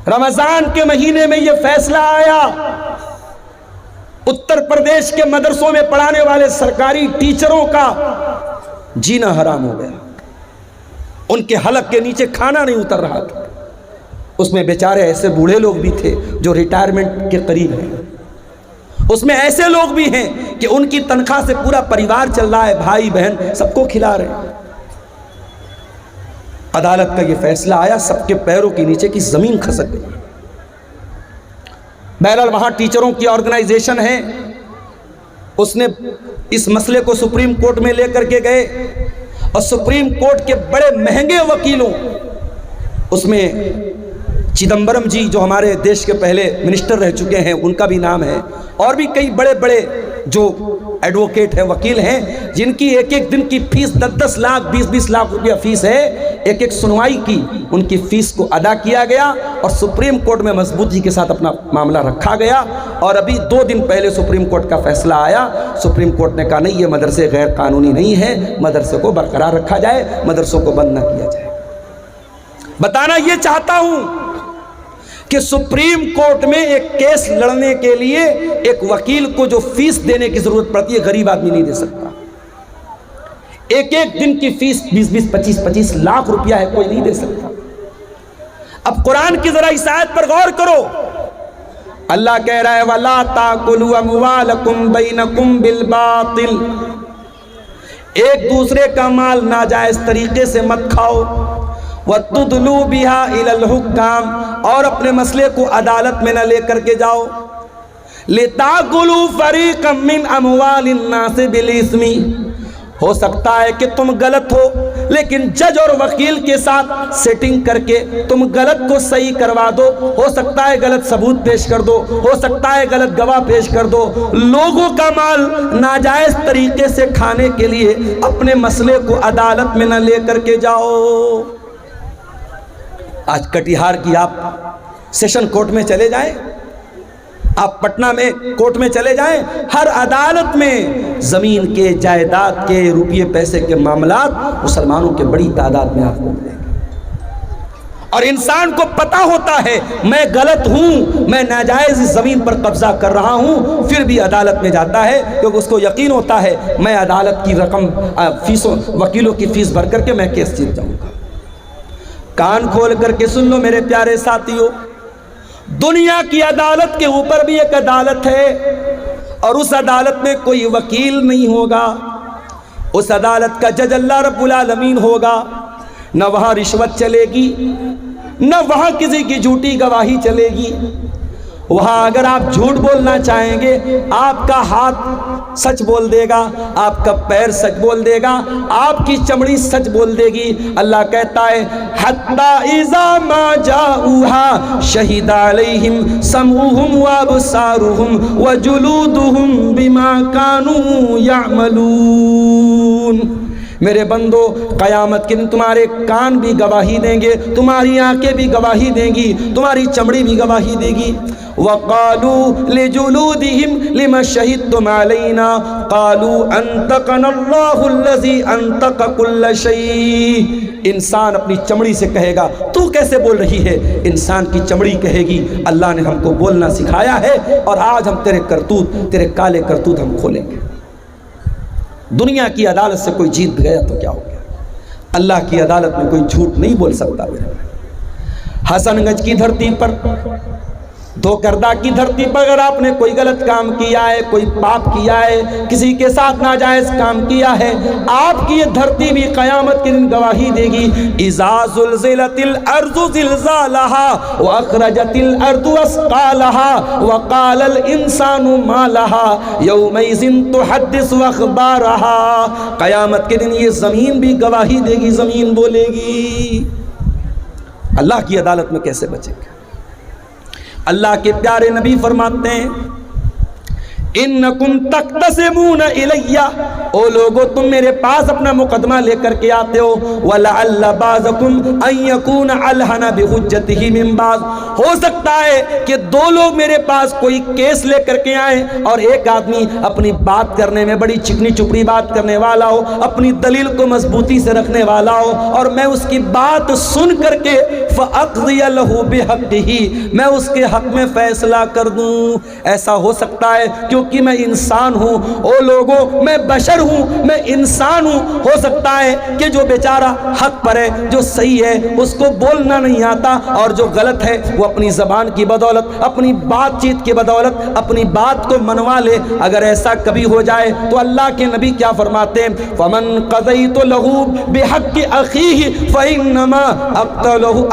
رمضان کے مہینے میں یہ فیصلہ آیا، اتر پردیش کے مدرسوں میں پڑھانے والے سرکاری ٹیچروں کا جینا حرام ہو گیا، ان کے حلق کے نیچے کھانا نہیں اتر رہا تھا۔ اس میں بیچارے ایسے بوڑھے لوگ بھی تھے جو ریٹائرمنٹ کے قریب ہیں، اس میں ایسے لوگ بھی ہیں کہ ان کی تنخواہ سے پورا پریوار چل رہا ہے، بھائی بہن سب کو کھلا رہے ہیں۔ عدالت کا یہ فیصلہ آیا، سب کے پیروں کے نیچے کی زمین کھسک گئی۔ بہرحال وہاں ٹیچروں کی آرگنائزیشن ہے، اس نے اس مسئلے کو سپریم کورٹ میں لے کر کے گئے، اور سپریم کورٹ کے بڑے مہنگے وکیلوں، اس میں چدمبرم جی جو ہمارے دیش کے پہلے منسٹر رہ چکے ہیں ان کا بھی نام ہے، اور بھی کئی بڑے بڑے جو ایڈوکیٹ ہیں، وکیل ہیں، جن کی ایک ایک دن کی فیس 10-10 لاکھ 20-20 لاکھ روپیہ فیس ہے، ایک ایک سنوائی کی ان کی فیس کو ادا کیا گیا اور سپریم کورٹ میں مضبوطی کے ساتھ اپنا معاملہ رکھا گیا۔ اور ابھی 2 دن پہلے سپریم کورٹ کا فیصلہ آیا، سپریم کورٹ نے کہا نہیں، یہ مدرسے غیر قانونی نہیں ہیں، مدرسے کو برقرار رکھا جائے، مدرسوں کو بند نہ کیا جائے۔ بتانا یہ چاہتا ہوں کہ سپریم کورٹ میں ایک کیس لڑنے کے لیے ایک وکیل کو جو فیس دینے کی ضرورت پڑتی ہے، غریب آدمی نہیں دے سکتا۔ ایک ایک دن کی فیس 20-20 25-25 لاکھ روپیہ ہے، کوئی نہیں دے سکتا۔ اب قرآن کی ذرا اس آیت پر غور کرو، اللہ کہہ رہا ہے وَلَا تَأْكُلُوا أَمْوَالَكُمْ بَيْنَكُمْ بِالْبَاطِلِ، ایک دوسرے کا مال ناجائز طریقے سے مت کھاؤ، وَتُدْلُوا بِهَا إِلَى الْحُكَّامِ، اور اپنے مسئلے کو عدالت میں نہ لے کر کے جاؤ، لِتَأْكُلُوا فَرِيقًا مِّنْ أَمْوَالِ النَّاسِ بِالْإِثْمِ، ہو سکتا ہے کہ تم غلط ہو لیکن جج اور وکیل کے ساتھ سیٹنگ کر کے تم غلط کو صحیح کروا دو، ہو سکتا ہے غلط ثبوت پیش کر دو، ہو سکتا ہے غلط گواہ پیش کر دو، لوگوں کا مال ناجائز طریقے سے کھانے کے لیے اپنے مسئلے کو عدالت میں نہ لے کر کے جاؤ۔ آج کٹیہار کی آپ سیشن کورٹ میں چلے جائیں، آپ پٹنہ میں کورٹ میں چلے جائیں، ہر عدالت میں زمین کے، جائیداد کے، روپیے پیسے کے معاملات مسلمانوں کے بڑی تعداد میں آپ کو ملیں گے۔ اور انسان کو پتا ہوتا ہے میں غلط ہوں، میں ناجائز زمین پر قبضہ کر رہا ہوں، پھر بھی عدالت میں جاتا ہے کیونکہ اس کو یقین ہوتا ہے میں عدالت کی رقم فیسوں، وکیلوں کی فیس بھر کر کے میں کیس جیت جاؤں گا۔ کان کھول کر کے سن لو میرے پیارے ساتھیوں، دنیا کی عدالت کے اوپر بھی ایک عدالت ہے، اور اس عدالت میں کوئی وکیل نہیں ہوگا، اس عدالت کا جج اللہ رب العالمین ہوگا۔ نہ وہاں رشوت چلے گی، نہ وہاں کسی کی جھوٹی گواہی چلے گی۔ وہاں اگر آپ جھوٹ بولنا چاہیں گے، آپ کا ہاتھ سچ بول دے گا، آپ کا پیر سچ بول دے گا، آپ کی چمڑی سچ بول دے گی۔ اللہ کہتا ہے حَتَّى إِذَا مَا جَاءُوهَا شَهِدَ عَلَيْهِمْ سَمْعُهُمْ وَأَبْصَارُهُمْ وَجُلُودُهُمْ بِمَا كَانُوا يَعْمَلُونَ۔ میرے بندو، قیامت کے دن تمہارے کان بھی گواہی دیں گے، تمہاری آنکھیں بھی گواہی دیں گی، تمہاری چمڑی بھی گواہی دے گی۔ وَقَالُوا لِجُلُودِهِمْ لِمَ شَهِدْتُمْ عَلَيْنَا قَالُوا أَنْطَقَنَا اللَّهُ الَّذِي أَنْطَقَ كُلَّ شَيْءٍ۔ انسان اپنی چمڑی سے کہے گا تو کیسے بول رہی ہے، انسان کی چمڑی کہے گی اللہ نے ہم کو بولنا سکھایا ہے، اور آج ہم تیرے کرتوت، تیرے کالے کرتوت ہم کھولیں گے۔ دنیا کی عدالت سے کوئی جیت گیا تو کیا ہو گیا، اللہ کی عدالت میں کوئی جھوٹ نہیں بول سکتا۔ حسن گنج کی دھرتی پر، دوکردہ کی دھرتی پر اگر آپ نے کوئی غلط کام کیا ہے، کوئی پاپ کیا ہے، کسی کے ساتھ ناجائز کام کیا ہے، آپ کی یہ دھرتی بھی قیامت کے دن گواہی دے گی۔ اذا زلزلت الارض زلزالها واخرجت الارض اثقالها وقال الانسان ما لها يومئذ تحدث اخبارها۔ قیامت کے دن یہ زمین بھی گواہی دے گی، زمین بولے گی۔ اللہ کی عدالت میں کیسے بچیں گے؟ اللہ کے پیارے نبی فرماتے ہیں انکم تقتسمون الیہ، او لوگو تم میرے پاس اپنا مقدمہ لے کر کے آتے ہو، وَلَعَلَّ بَعْضَكُمْ أَن يَكُونَ أَلْحَنَ بِحُجَّتِهِ مِن بَعْضٍ، ہو سکتا ہے کہ دو لوگ میرے پاس کوئی کیس لے کر کے آئیں اور ایک آدمی اپنی بات کرنے میں بڑی چکنی چپڑی بات کرنے والا ہو، اپنی دلیل کو مضبوطی سے رکھنے والا ہو، اور میں اس کی بات سن کر کے فَأَقْضِيَ لَهُ بِحَقِّهِ، میں اس کے حق میں فیصلہ کر دوں۔ ایسا ہو سکتا ہے کیونکہ میں انسان ہوں، او لوگوں میں بشر ہوں، میں انسان ہوں، ہو سکتا ہے کہ جو بیچارہ حق پر ہے، جو صحیح ہے، اس کو بولنا نہیں آتا، اور جو غلط ہے وہ اپنی زبان کی بدولت، اپنی بات چیت کی بدولت اپنی بات کو منوا لے۔ اگر ایسا کبھی ہو جائے تو اللہ کے نبی کیا فرماتے ہیں؟ فَمَن قَضَيْتُ لَهُ بِحَقِّ أَخِيهِ فَإِنَّمَا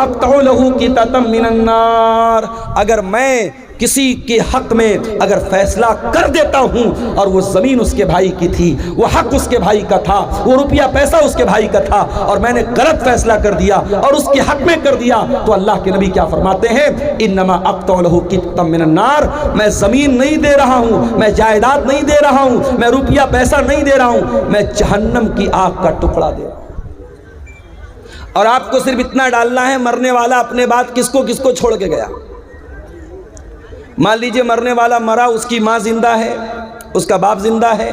أَقْطَعُ لَهُ قِطَةً مِّنَ النَّارِ، اگر میں کسی کے حق میں اگر فیصلہ کر دیتا ہوں اور وہ زمین اس کے بھائی کی تھی، وہ حق اس کے بھائی کا تھا، وہ روپیہ پیسہ اس کے بھائی کا تھا، اور میں نے غلط فیصلہ کر دیا اور اس کے حق میں کر دیا، تو اللہ کے نبی کیا فرماتے ہیں؟ انما اقطع له قطعا من النار، میں زمین نہیں دے رہا ہوں، میں جائیداد نہیں دے رہا ہوں، میں روپیہ پیسہ نہیں دے رہا ہوں، میں جہنم کی آگ کا ٹکڑا دے رہا ہوں۔ اور آپ کو صرف اتنا ڈالنا ہے، مرنے والا اپنے بعد کس کو چھوڑ کے گیا؟ مان لیجئے مرنے والا مرا، اس کی ماں زندہ ہے، اس کا باپ زندہ ہے،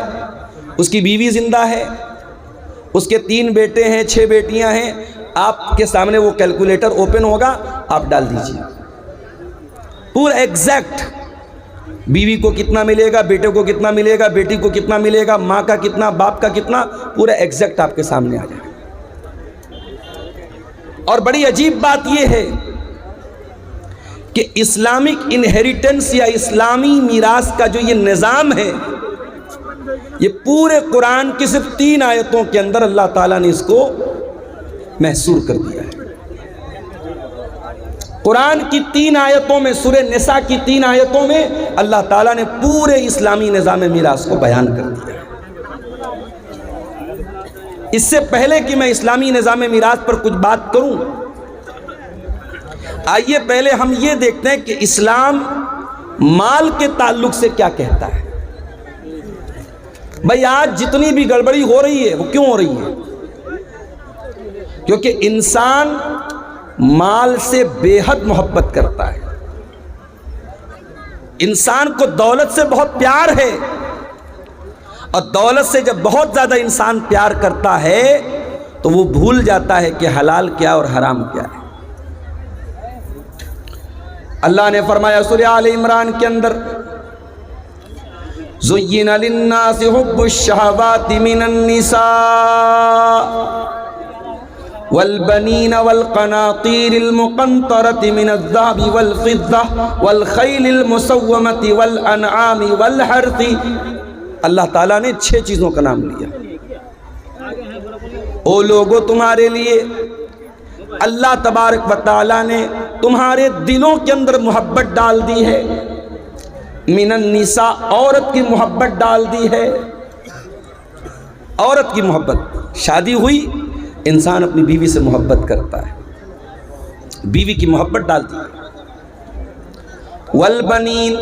اس کی بیوی زندہ ہے، اس کے 3 بیٹے ہیں، 6 بیٹیاں ہیں، آپ کے سامنے وہ کیلکولیٹر اوپن ہوگا، آپ ڈال دیجئے پورا ایگزیکٹ، بیوی کو کتنا ملے گا، بیٹے کو کتنا ملے گا، بیٹی کو کتنا ملے گا، ماں کا کتنا، باپ کا کتنا، پورا ایگزیکٹ آپ کے سامنے آ جائے گا۔ اور بڑی عجیب بات یہ ہے کہ اسلامک انہیریٹنس یا اسلامی میراث کا جو یہ نظام ہے، یہ پورے قرآن کی صرف 3 آیتوں کے اندر اللہ تعالیٰ نے اس کو محصور کر دیا ہے۔ قرآن کی 3 آیتوں میں، سورہ نساء کی 3 آیتوں میں اللہ تعالیٰ نے پورے اسلامی نظام میراث کو بیان کر دیا ہے۔ اس سے پہلے کہ میں اسلامی نظام میراث پر کچھ بات کروں، آئیے پہلے ہم یہ دیکھتے ہیں کہ اسلام مال کے تعلق سے کیا کہتا ہے۔ بھئی آج جتنی بھی گڑبڑی ہو رہی ہے وہ کیوں ہو رہی ہے؟ کیونکہ انسان مال سے بے حد محبت کرتا ہے، انسان کو دولت سے بہت پیار ہے، اور دولت سے جب بہت زیادہ انسان پیار کرتا ہے تو وہ بھول جاتا ہے کہ حلال کیا اور حرام کیا ہے۔ اللہ نے فرمایا سورہ آل عمران کے اندر، زُيِّنَ لِلنَّاسِ حُبُّ الشَّهَوَاتِ مِنَ النِّسَاءِ وَالْبَنِينَ وَالْقَنَاطِيرِ الْمُقَنطَرَةِ مِنَ الذَّهَبِ وَالْفِضَّةِ وَالْخَيْلِ الْمُسَوَّمَةِ وَالْأَنْعَامِ وَالْحَرْثِ، اللہ تعالیٰ نے 6 چیزوں کا نام لیا۔ او لوگو تمہارے لیے اللہ تبارک و تعالیٰ نے تمہارے دلوں کے اندر محبت ڈال دی ہے، من النساء، عورت کی محبت ڈال دی ہے، عورت کی محبت، شادی ہوئی انسان اپنی بیوی سے محبت کرتا ہے، بیوی کی محبت ڈال دی ہے۔ والبنین،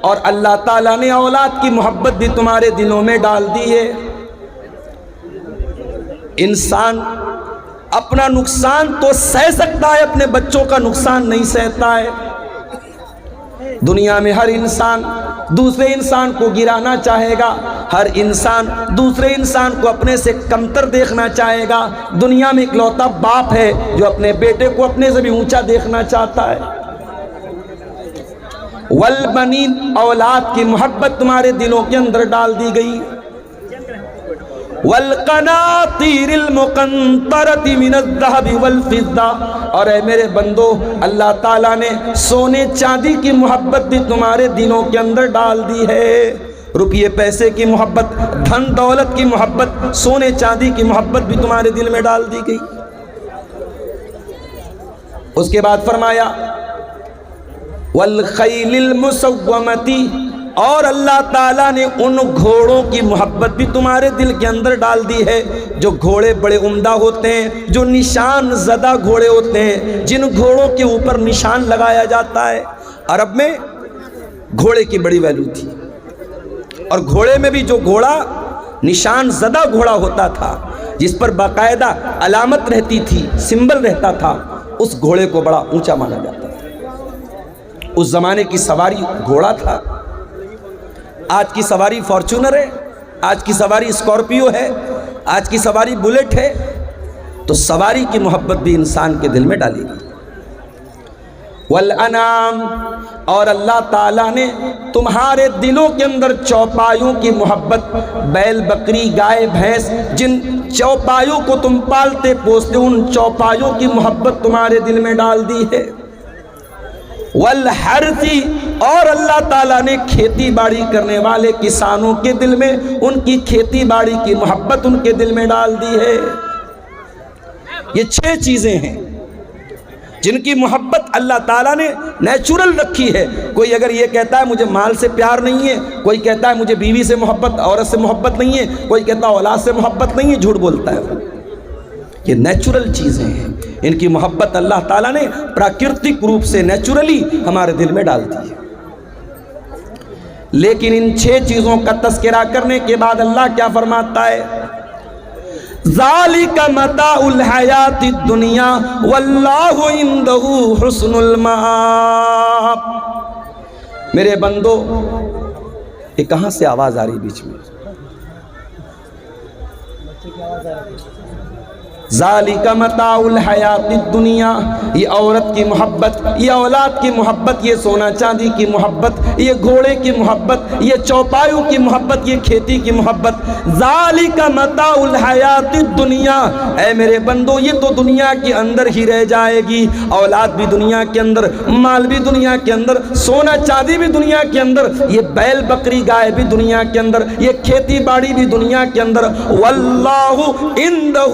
اور اللہ تعالیٰ نے اولاد کی محبت بھی تمہارے دلوں میں ڈال دی ہے۔ انسان اپنا نقصان تو سہ سکتا ہے، اپنے بچوں کا نقصان نہیں سہتا ہے۔ دنیا میں ہر انسان دوسرے انسان کو گرانا چاہے گا، ہر انسان دوسرے انسان کو اپنے سے کمتر دیکھنا چاہے گا۔ دنیا میں اکلوتا باپ ہے جو اپنے بیٹے کو اپنے سے بھی اونچا دیکھنا چاہتا ہے۔ والبنین، اولاد کی محبت تمہارے دلوں کے اندر ڈال دی گئی۔ والقناطیر المقنطرۃ من الذهب والفضہ، اور اے میرے بندو اللہ تعالیٰ نے سونے چاندی کی محبت بھی تمہارے دلوں کے اندر ڈال دی ہے۔ روپیے پیسے کی محبت، دھن دولت کی محبت، سونے چاندی کی محبت بھی تمہارے دل میں ڈال دی گئی۔ اس کے بعد فرمایا والخیل المسومۃ، اور اللہ تعالیٰ نے ان گھوڑوں کی محبت بھی تمہارے دل کے اندر ڈال دی ہے، جو گھوڑے بڑے عمدہ ہوتے ہیں، جو نشان زدہ گھوڑے ہوتے ہیں، جن گھوڑوں کے اوپر نشان لگایا جاتا ہے۔ عرب میں گھوڑے کی بڑی ویلیو تھی، اور گھوڑے میں بھی جو گھوڑا نشان زدہ گھوڑا ہوتا تھا، جس پر باقاعدہ علامت رہتی تھی، سمبل رہتا تھا، اس گھوڑے کو بڑا اونچا مانا جاتا تھا۔ اس زمانے کی سواری گھوڑا تھا۔ آج کی سواری فارچونر ہے، آج کی سواری اسکارپیو ہے، آج کی سواری بلیٹ ہے۔ تو سواری کی محبت بھی انسان کے دل میں ڈالی گئی۔ والانام، اور اللہ تعالیٰ نے تمہارے دلوں کے اندر چوپایوں کی محبت، بیل بکری گائے بھینس، جن چوپایوں کو تم پالتے پوستے، ان چوپایوں کی محبت تمہارے دل میں ڈال دی ہے۔ والحرثی، اور اللہ تعالیٰ نے کھیتی باڑی کرنے والے کسانوں کے دل میں ان کی کھیتی باڑی کی محبت ان کے دل میں ڈال دی ہے۔ یہ 6 چیزیں ہیں جن کی محبت اللہ تعالیٰ نے نیچرل رکھی ہے۔ کوئی اگر یہ کہتا ہے مجھے مال سے پیار نہیں ہے، کوئی کہتا ہے مجھے بیوی سے محبت، عورت سے محبت نہیں ہے، کوئی کہتا ہے اولاد سے محبت نہیں ہے، جھوٹ بولتا ہے۔ یہ نیچرل چیزیں ہیں، ان کی محبت اللہ تعالیٰ نے پراکرتک روپ سے نیچرلی ہمارے دل میں ڈال دی ہے۔ لیکن ان 6 چیزوں کا تذکرہ کرنے کے بعد اللہ کیا فرماتا ہے؟ ذالک متاع الحیات الدنیا واللہ عندہ حسن المآب۔ میرے بندو، یہ کہاں سے آواز آ رہی بیچ میں؟ ذالک متاع الحیات الدنیا، یہ عورت کی محبت، یہ اولاد کی محبت، یہ سونا چاندی کی محبت، یہ گھوڑے کی محبت، یہ چوپایوں کی محبت، یہ کھیتی کی محبت، ذالک متاع الحیات الدنیا۔ اے میرے بندو، یہ تو دنیا کے اندر ہی رہ جائے گی، اولاد بھی دنیا کے اندر، مال بھی دنیا کے اندر، سونا چاندی بھی دنیا کے اندر، یہ بیل بکری گائے بھی دنیا کے اندر، یہ کھیتی باڑی بھی دنیا کے اندر۔ واللہ عندہ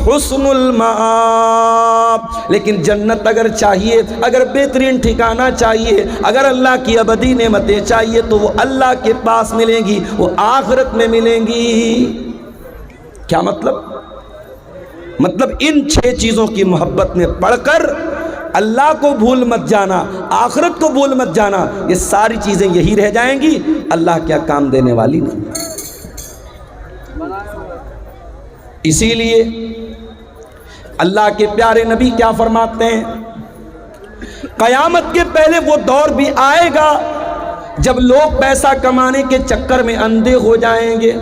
حسن المآب، لیکن جنت اگر چاہیے، اگر بہترین ٹھکانہ چاہیے، اگر اللہ کی ابدی نعمتیں چاہیے تو وہ اللہ کے پاس ملیں گی، وہ آخرت میں ملیں گی۔ کیا مطلب؟ مطلب ان 6 چیزوں کی محبت میں پڑھ کر اللہ کو بھول مت جانا، آخرت کو بھول مت جانا، یہ ساری چیزیں یہی رہ جائیں گی، اللہ کیا کام دینے والی نہیں۔ اسی لیے اللہ کے پیارے نبی کیا فرماتے ہیں؟ قیامت کے پہلے وہ دور بھی آئے گا جب لوگ پیسہ کمانے کے چکر میں اندھے ہو جائیں گے۔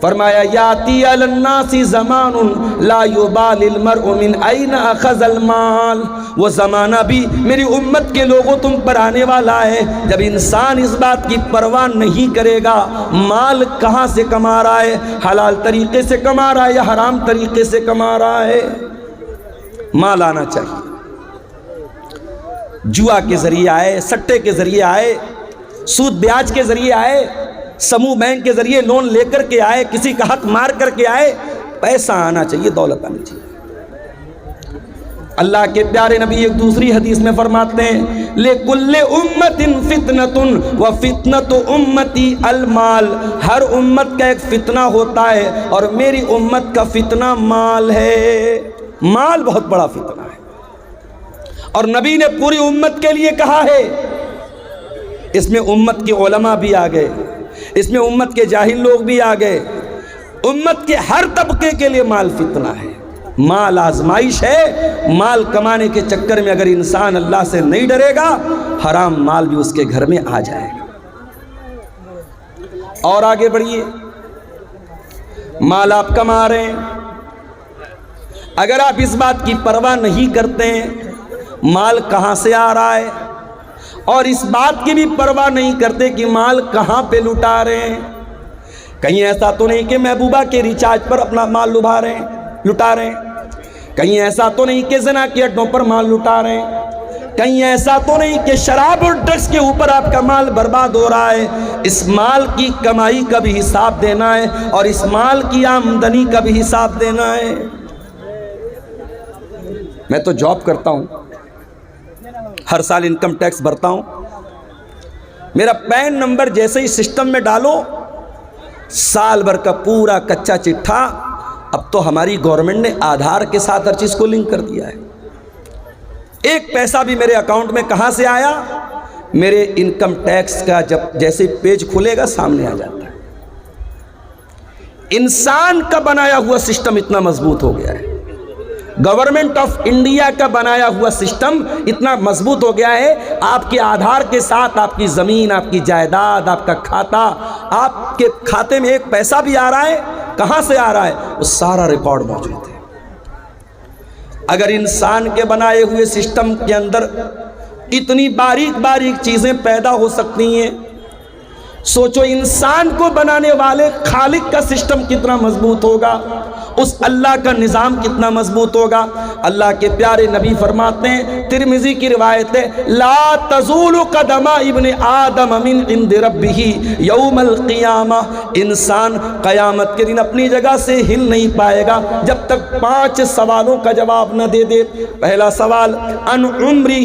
فرمایا یاتی علی الناس زمان لا یبالی المرء من این اخذ المال، وہ زمانہ بھی میری امت کے لوگوں تم پر آنے والا ہے جب انسان اس بات کی پرواہ نہیں کرے گا مال کہاں سے کما رہا ہے، حلال طریقے سے کما رہا ہے یا حرام طریقے سے کما رہا ہے۔ مال آنا چاہیے، جوا کے ذریعے آئے، سٹے کے ذریعے آئے، سود بیاج کے ذریعے آئے، سموہ بینک کے ذریعے لون لے کر کے آئے، کسی کا حق مار کر کے آئے، پیسہ آنا چاہیے، دولت آنی چاہیے۔ اللہ کے پیارے نبی ایک دوسری حدیث میں فرماتے ہیں لِكُلِّ أُمَّةٍ فِتْنَةٌ وَفِتْنَةُ أُمَّتِي الْمَالِ، ہر امت کا ایک فتنہ ہوتا ہے اور میری امت کا فتنہ مال ہے۔ مال بہت بڑا فتنہ ہے، اور نبی نے پوری امت کے لیے کہا ہے۔ اس میں امت کے علماء بھی آ گئے، اس میں امت کے جاہل لوگ بھی آ گئے، امت کے ہر طبقے کے لیے مال فتنہ ہے، مال آزمائش ہے۔ مال کمانے کے چکر میں اگر انسان اللہ سے نہیں ڈرے گا، حرام مال بھی اس کے گھر میں آ جائے گا۔ اور آگے بڑھیے، مال آپ کما رہے ہیں، اگر آپ اس بات کی پرواہ نہیں کرتے ہیں مال کہاں سے آ رہا ہے، اور اس بات کی بھی پرواہ نہیں کرتے کہ مال کہاں پہ لٹا رہے ہیں، کہیں ایسا تو نہیں کہ محبوبہ کے ریچارج پر اپنا مال لٹا رہے ہیں، کہیں ایسا تو نہیں کہ زنا کے اڈوں پر مال لٹا رہے ہیں، کہیں ایسا تو نہیں کہ شراب اور ڈرگس کے اوپر آپ کا مال برباد ہو رہا ہے۔ اس مال کی کمائی کا بھی حساب دینا ہے اور اس مال کی آمدنی کا بھی حساب دینا ہے۔ میں تو جاب کرتا ہوں، ہر سال انکم ٹیکس بھرتا ہوں، میرا پین نمبر جیسے ہی سسٹم میں ڈالو، سال بھر کا پورا کچا چٹھا، اب تو ہماری گورنمنٹ نے آدھار کے ساتھ ہر چیز کو لنک کر دیا ہے۔ ایک پیسہ بھی میرے اکاؤنٹ میں کہاں سے آیا، میرے انکم ٹیکس کا جب جیسے پیج کھلے گا سامنے آ جاتا ہے۔ انسان کا بنایا ہوا سسٹم اتنا مضبوط ہو گیا ہے، گورنمنٹ آف انڈیا کا بنایا ہوا سسٹم اتنا مضبوط ہو گیا ہے، آپ کے آدھار کے ساتھ آپ کی زمین، آپ کی جائیداد، آپ کا کھاتا، آپ کے کھاتے میں ایک پیسہ بھی آ رہا ہے، کہاں سے آ رہا ہے، وہ سارا ریکارڈ موجود ہے۔ اگر انسان کے بنائے ہوئے سسٹم کے اندر اتنی باریک باریک چیزیں پیدا ہو سکتی ہیں، سوچو انسان کو بنانے والے خالق کا سسٹم کتنا مضبوط ہوگا، اس اللہ کا نظام کتنا مضبوط ہوگا۔ اللہ کے پیارے نبی فرماتے ہیں، ترمذی کی روایت ہے، لا تزول قدم ابن آدم من عند ربہ یوم القیامہ، انسان قیامت کے دن اپنی جگہ سے ہل نہیں پائے گا جب تک 5 سوالوں کا جواب نہ دے دے۔ پہلا سوال، ان عمرہ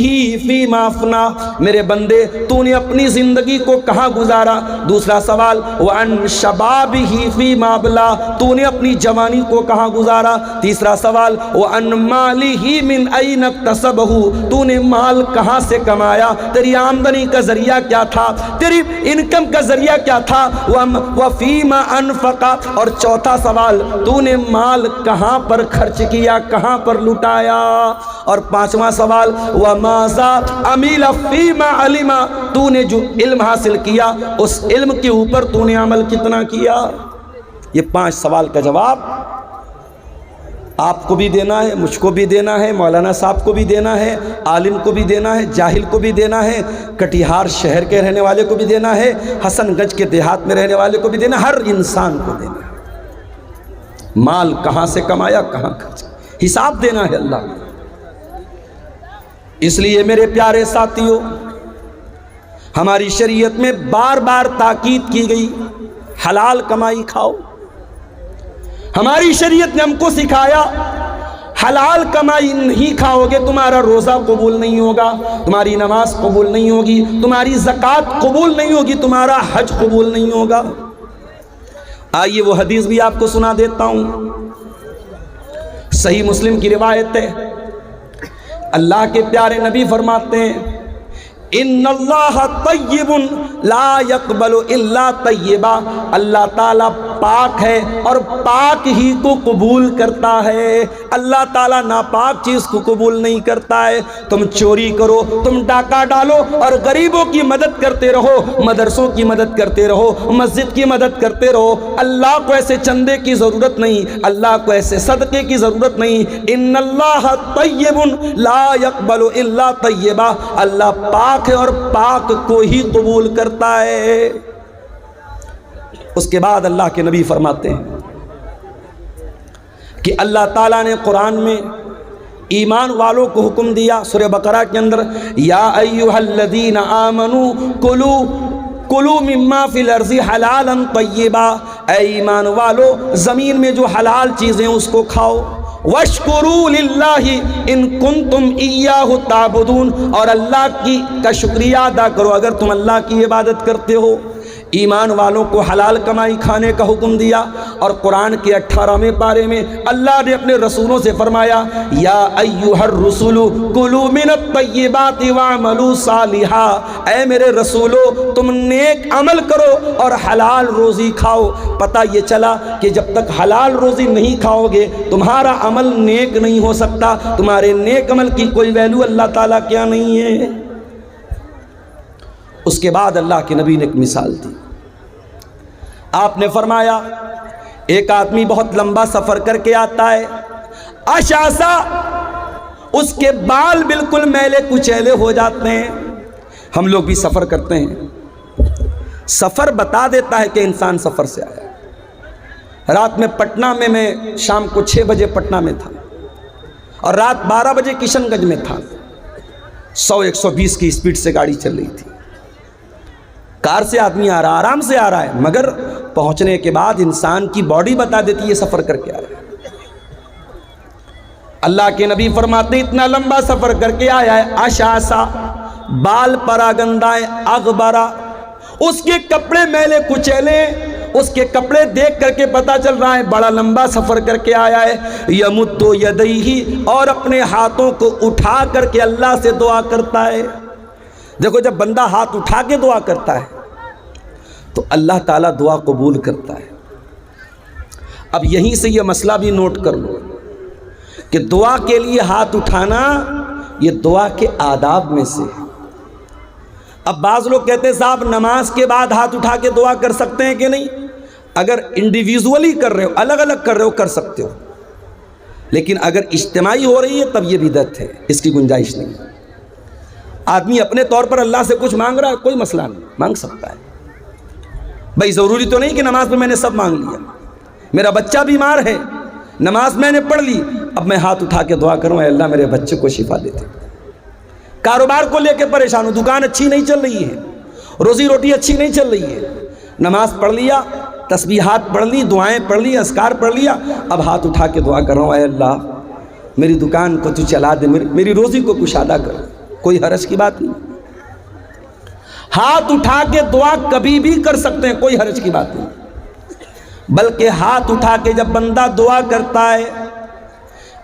فیما افنا، میرے بندے تو نے اپنی زندگی کو کہاں گزارا۔ دوسرا سوال، وَأَن شَبَابِهِ فِيمَا أَبْلَىٰ، تو نے اپنی جوانی کو کہاں گزارا۔ تیسرا سوال، وَأَن مَالِهِ مِنْ أَيْنَ اكْتَسَبَهُ، تو نے مال کہاں سے کمایا، تیری آمدنی کا ذریعہ کیا تھا، تیری انکم کا ذریعہ کیا تھا۔ وَفِيمَا أَنفَقَ، اور چوتھا سوال، تو نے مال کہاں پر خرچ کیا، کہاں پر لٹایا۔ اور پانچواں سوال، وَمَاذَا عَمِلَ فِيمَا عَلِمَ، تو نے جو علم حاصل کیا اس علم کے اوپر تو نے عمل کتنا کیا۔ یہ 5 سوال کا جواب آپ کو بھی دینا ہے، مجھ کو بھی دینا ہے، مولانا صاحب کو بھی دینا ہے، عالم کو بھی دینا ہے، جاہل کو بھی دینا ہے، کٹیہار شہر کے رہنے والے کو بھی دینا ہے، حسن گنج کے دیہات میں رہنے والے کو بھی دینا ہے، ہر انسان کو دینا ہے۔ مال کہاں سے کمایا، کہاں خرچ، حساب دینا ہے اللہ کو۔ اس لیے میرے پیارے ساتھیوں، ہماری شریعت میں بار بار تاکید کی گئی، حلال کمائی کھاؤ۔ ہماری شریعت نے ہم کو سکھایا، حلال کمائی نہیں کھاؤ گے تمہارا روزہ قبول نہیں ہوگا، تمہاری نماز قبول نہیں ہوگی، تمہاری زکوٰۃ قبول نہیں ہوگی، تمہارا حج قبول نہیں ہوگا۔ آئیے وہ حدیث بھی آپ کو سنا دیتا ہوں، صحیح مسلم کی روایت ہے۔ اللہ کے پیارے نبی فرماتے ہیں، ان اللہ طیب لا یقبل الا طیبا، اللہ تعالیٰ پاک ہے اور پاک ہی کو قبول کرتا ہے، اللہ تعالیٰ ناپاک چیز کو قبول نہیں کرتا ہے۔ تم چوری کرو، تم ڈاکہ ڈالو اور غریبوں کی مدد کرتے رہو، مدرسوں کی مدد کرتے رہو، مسجد کی مدد کرتے رہو، اللہ کو ایسے چندے کی ضرورت نہیں، اللہ کو ایسے صدقے کی ضرورت نہیں۔ ان اللہ طیب لا یقبل الا طیبا، اللہ پاک ہے اور پاک کو ہی قبول کرتا ہے۔ اس کے بعد اللہ کے نبی فرماتے ہیں کہ اللہ تعالیٰ نے قرآن میں ایمان والوں کو حکم دیا، سورہ بقرہ کے اندر، یا ایھا الذین آمنوا کلوا مما فی الارض حلالا طیبا، اے ایمان والو زمین میں جو حلال چیزیں اس کو کھاؤ، وَاشْكُرُوا لِلَّهِ إِن كُنتُمْ إِيَّاهُ تَعْبُدُونَ، اور اللہ کا شکریہ ادا کرو اگر تم اللہ کی عبادت کرتے ہو۔ ایمان والوں کو حلال کمائی کھانے کا حکم دیا، اور قرآن کے 18ویں پارے میں اللہ نے اپنے رسولوں سے فرمایا، یا ایھا الرسل کلوا من الطیبات واعملوا صالحا، اے میرے رسولو تم نیک عمل کرو اور حلال روزی کھاؤ۔ پتہ یہ چلا کہ جب تک حلال روزی نہیں کھاؤ گے تمہارا عمل نیک نہیں ہو سکتا، تمہارے نیک عمل کی کوئی ویلیو اللہ تعالیٰ کیا نہیں ہے۔ اس کے بعد اللہ کے نبی نے ایک مثال دی، آپ نے فرمایا ایک آدمی بہت لمبا سفر کر کے آتا ہے، اشعثا، اس کے بال بالکل میلے کچیلے ہو جاتے ہیں۔ ہم لوگ بھی سفر کرتے ہیں، سفر بتا دیتا ہے کہ انسان سفر سے آیا ہے۔ رات میں پٹنہ میں شام کو 6 بجے پٹنہ میں تھا اور رات 12 بجے کشن گنج میں تھا، 100-120 کی اسپیڈ سے گاڑی چل رہی تھی، کار سے آدمی آ رہا، آرام سے آ رہا ہے، مگر پہنچنے کے بعد انسان کی باڈی بتا دیتی ہے سفر کر کے آ رہا ہے۔ اللہ کے نبی فرماتے ہیں اتنا لمبا سفر کر کے آیا ہے، اشعثا، بال پراگندہ اغبرا، اس کے کپڑے میلے کچیلے، اس کے کپڑے دیکھ کر کے پتا چل رہا ہے بڑا لمبا سفر کر کے آیا ہے۔ یمد یدیہ، اور اپنے ہاتھوں کو اٹھا کر کے اللہ سے دعا کرتا ہے۔ دیکھو جب بندہ ہاتھ اٹھا کے دعا کرتا ہے تو اللہ تعالیٰ دعا قبول کرتا ہے۔ اب یہیں سے یہ مسئلہ بھی نوٹ کر لو کہ دعا کے لیے ہاتھ اٹھانا یہ دعا کے آداب میں سے ہے۔ اب بعض لوگ کہتے ہیں صاحب نماز کے بعد ہاتھ اٹھا کے دعا کر سکتے ہیں کہ نہیں؟ اگر انڈیویزولی کر رہے ہو، الگ الگ کر رہے ہو، کر سکتے ہو، لیکن اگر اجتماعی ہو رہی ہے تب یہ بدعت ہے، اس کی گنجائش نہیں۔ آدمی اپنے طور پر اللہ سے کچھ مانگ رہا ہے، کوئی مسئلہ نہیں، مانگ سکتا ہے بھائی، ضروری تو نہیں کہ نماز میں میں نے سب مانگ لیا۔ میرا بچہ بیمار ہے، نماز میں نے پڑھ لی، اب میں ہاتھ اٹھا کے دعا کروں اے اللہ میرے بچے کو شفا دیتے۔ کاروبار کو لے کے پریشان ہوں، دکان اچھی نہیں چل رہی ہے، روزی روٹی اچھی نہیں چل رہی ہے، نماز پڑھ لیا، تسبیحات پڑھ لی، دعائیں پڑھ لی، اذکار پڑھ لیا، اب ہاتھ اٹھا کے دعا کر رہا ہوں اے اللہ میری دکان کو تو چلا دے، میری روزی کو کشادہ کر، کوئی حرج کی بات نہیں۔ ہاتھ اٹھا کے دعا کبھی بھی کر سکتے ہیں، کوئی حرج کی بات نہیں، بلکہ ہاتھ اٹھا کے جب بندہ دعا کرتا ہے،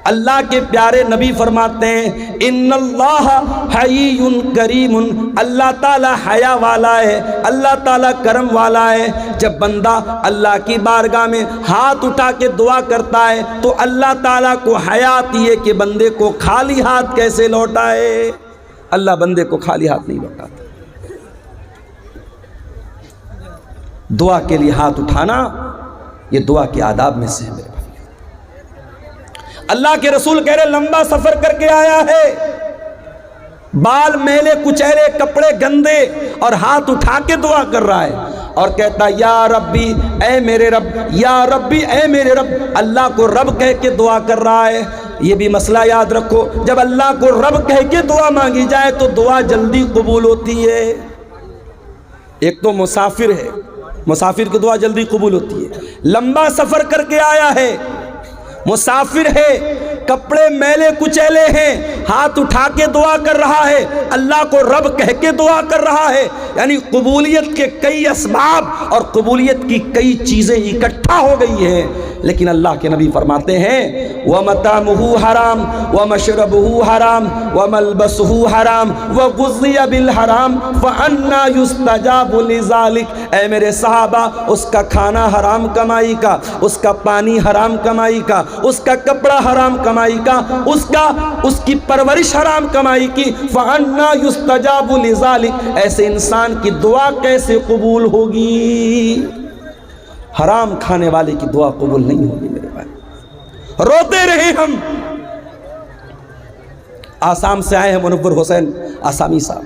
اللہ کے پیارے نبی فرماتے ہیں ان اللہ حی کریم، اللہ تعالیٰ حیا والا ہے، اللہ تعالیٰ کرم والا ہے۔ جب بندہ اللہ کی بارگاہ میں ہاتھ اٹھا کے دعا کرتا ہے تو اللہ تعالیٰ کو حیا آتی ہے کہ بندے کو خالی ہاتھ کیسے لوٹائے۔ اللہ بندے کو خالی ہاتھ نہیں لوٹاتا۔ دعا کے لیے ہاتھ اٹھانا یہ دعا کے آداب میں سے ہے میرے بھائی۔ اللہ کے رسول کہہ رہے لمبا سفر کر کے آیا ہے، بال میلے کچیلے، کپڑے گندے، اور ہاتھ اٹھا کے دعا کر رہا ہے اور کہتا یا ربی اے میرے رب، یا ربی اے میرے رب، اللہ کو رب کہہ کے دعا کر رہا ہے۔ یہ بھی مسئلہ یاد رکھو، جب اللہ کو رب کہہ کے دعا مانگی جائے تو دعا جلدی قبول ہوتی ہے۔ ایک تو مسافر ہے، مسافر کی دعا جلدی قبول ہوتی ہے، لمبا سفر کر کے آیا ہے، مسافر ہے، کپڑے میلے کچیلے ہیں، ہاتھ اٹھا کے دعا کر رہا ہے، اللہ کو رب کہہ کے دعا کر رہا ہے، یعنی قبولیت کے کئی اسباب اور قبولیت کی کئی چیزیں اکٹھا ہو گئی ہیں، لیکن اللہ کے نبی فرماتے ہیں وَمَطَعْمُهُ حرام وَمَشْرَبُهُ حرام وَمَلْبَسُهُ حرام وَغُذِّيَ بِالْحرام فَأَنَّا يُسْتَجَابُ لِذَلِكَ۔ اے میرے صحابہ، اس کا کھانا حرام کمائی کا، اس کا پانی حرام کمائی کا، اس کا کپڑا حرام کمائی کا، اس کی پرورش حرام کمائی کی، فَأَنَّا يُسْتَجَابُ لِذَلِكَ۔ ایسے انسان کی دعا کیسے قبول ہوگی؟ حرام کھانے والے کی دعا قبول نہیں ہوگی میرے بھائی۔ روتے رہے ہم۔ آسام سے آئے ہیں منور حسین آسامی صاحب،